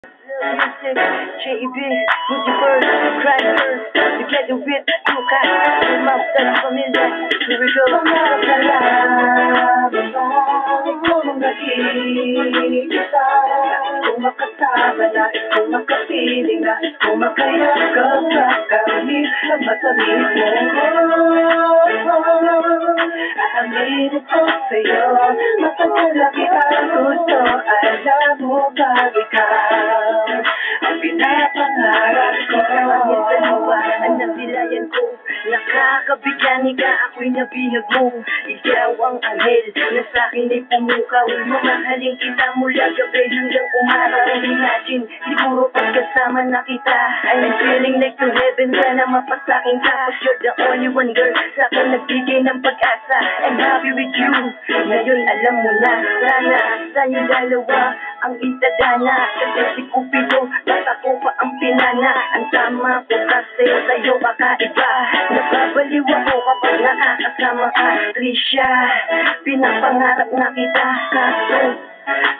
Music, JB, Multiverse, Grinders, together with Lucas, Master Pamilya, here we go. Pangarap na lang, ikaw ang nag-iisa. Kung makasama na, kung makapiling na, kung makayakap sa kami, ang matamis mo. Aaminin ko sa'yo, matagal na kita gusto, alam mo ba ikaw ang pinapangarap ko. Minsan mo ba ang nabilayan ko? Nakakabigyan ka, ako'y nabihag mo. Ikaw ang anghel na sa'kin ay pumukaw. Mamahalin kita mula gabi hanggang umaraw. Imagine, siguro pagkasama na kita, I'm feeling like to heaven. Sana mapasakin ka, cause you're the only one girl sa'kin nagbigay ng pag-asa. I'm happy with you, ngayon alam mo na. Sana tayong dalawa ang itadana. Kasi si Cupido, ba't ako pa ang pinana? Ang tama ko kasi sa'yo kakaiba. Nababaliw ako kapag nakakasama ka, Trisha. Pinapangarap na kita, kaso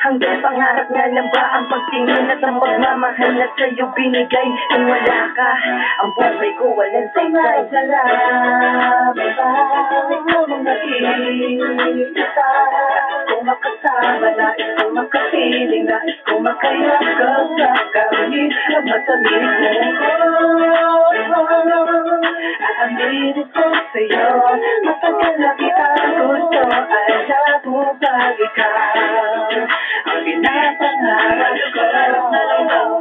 hanggang pangarap nga lang ba ang pagtingin at ang pagmamahal na sa'yo binigay? Kung wala ka, ang buhay ko walang saysay. Pangarap na lang, ikaw ang nag-iisa. Kung makasama na, kung makapiling na, kung makayakap sa kami, ang matamis mo. Aaminin ko sa'yo, matagal na kita gusto, alam mo ba ikaw ang pinapangarap ko.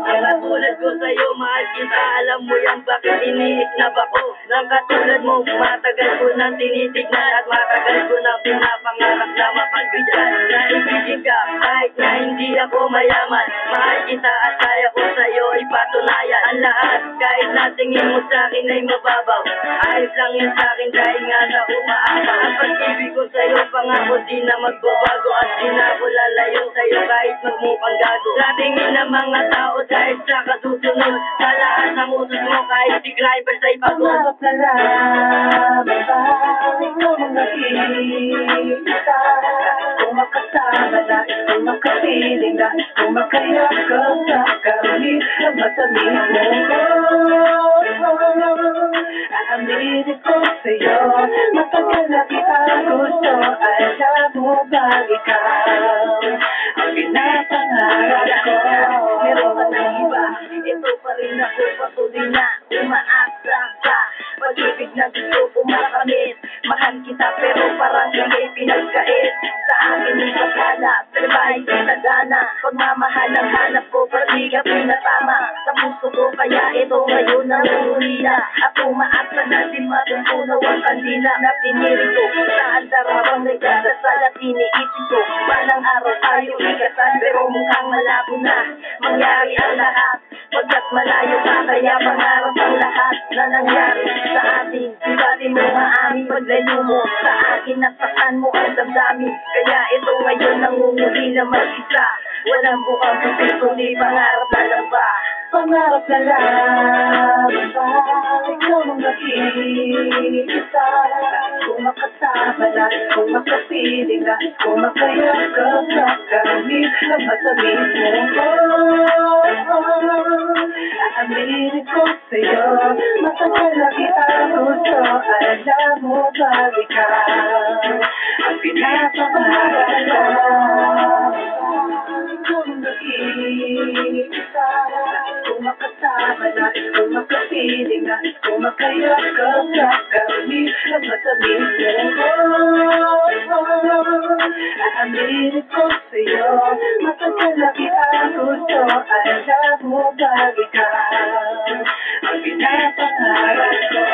Katulad ko sa'yo, mahal kita. Alam mo yan, bakit iniignab ako? Nang katulad mo, matagal ko nang tinitignan at matagal ko nang pinapangarap na mapagbigyan. Naibigin ka, kahit na hindi ako mayaman. Mahal kita at kaya ko sa'yo ipatunayan ang lahat. Kahit na tingin mo sa'kin ay mababaw, ayos lang yun sa'kin dahil nga sa umaasa. Ang pag-ibig ko sa'yo, pangako di na magbabago. At di na ako lalayo sa'yo kahit magmukhang gago. Sa tingin ng mga tao dahil sa kasusunod, sa lahat ng utos mo kahit si Grinders ay pagod. Pangarap na lang, ikaw ang nag-iisa. Kung makasama na, kung makapiling na, kung makayakap sa kami, ang matamis mo. Aaminin ko sa'yo, matagal na kita gusto, alam mo ba ikaw ang pinapangarap ko. Meron ka ng iba, ito pa rin ako, patuloy na umaasa ka. Pag-ibig na gusto ko makamit, mahal kita pero parang hindi pinagkait. Sa akin yung pagkala, pero kahit kitadana, pagmamahal ang hanap ko, pero di ka pinatama. Sa puso ko kaya ito ngayon ang ulila. At umaasa na din matutunaw ang kandila na pinili ko. Saan darabang nagdadasal at iniisip ko, balang araw tayo ikasal, pero mukhang malabo na mangyari ang lahat. Pagkat malayo ka, kaya pangarap ang lahat na nangyari sa atin. Di mo maamin paglayo mo sa akin, nasaktan mo ang damdamin. Kaya ito ngayon nangunguli na mag-isa. Walang bukang bibig kundi pangarap na lang ba? Pangarap na lang, ikaw ang nag-iisa. Kung makasama na, kung makapiling na, kung makayakap sa kami, ang matamis mo. Aaminin ko sa'yo, matagal na kita gusto, alam mo ba ikaw ang pinapangarap ko. Ikaw ang nag-iisa. Kung makasama na, kung makapiling na, kung makayakap sa kami, ang matamis mo. Aaminin ko sa'yo, matagal na kita gusto, alam mo ba ikaw ang pinapangarap ko.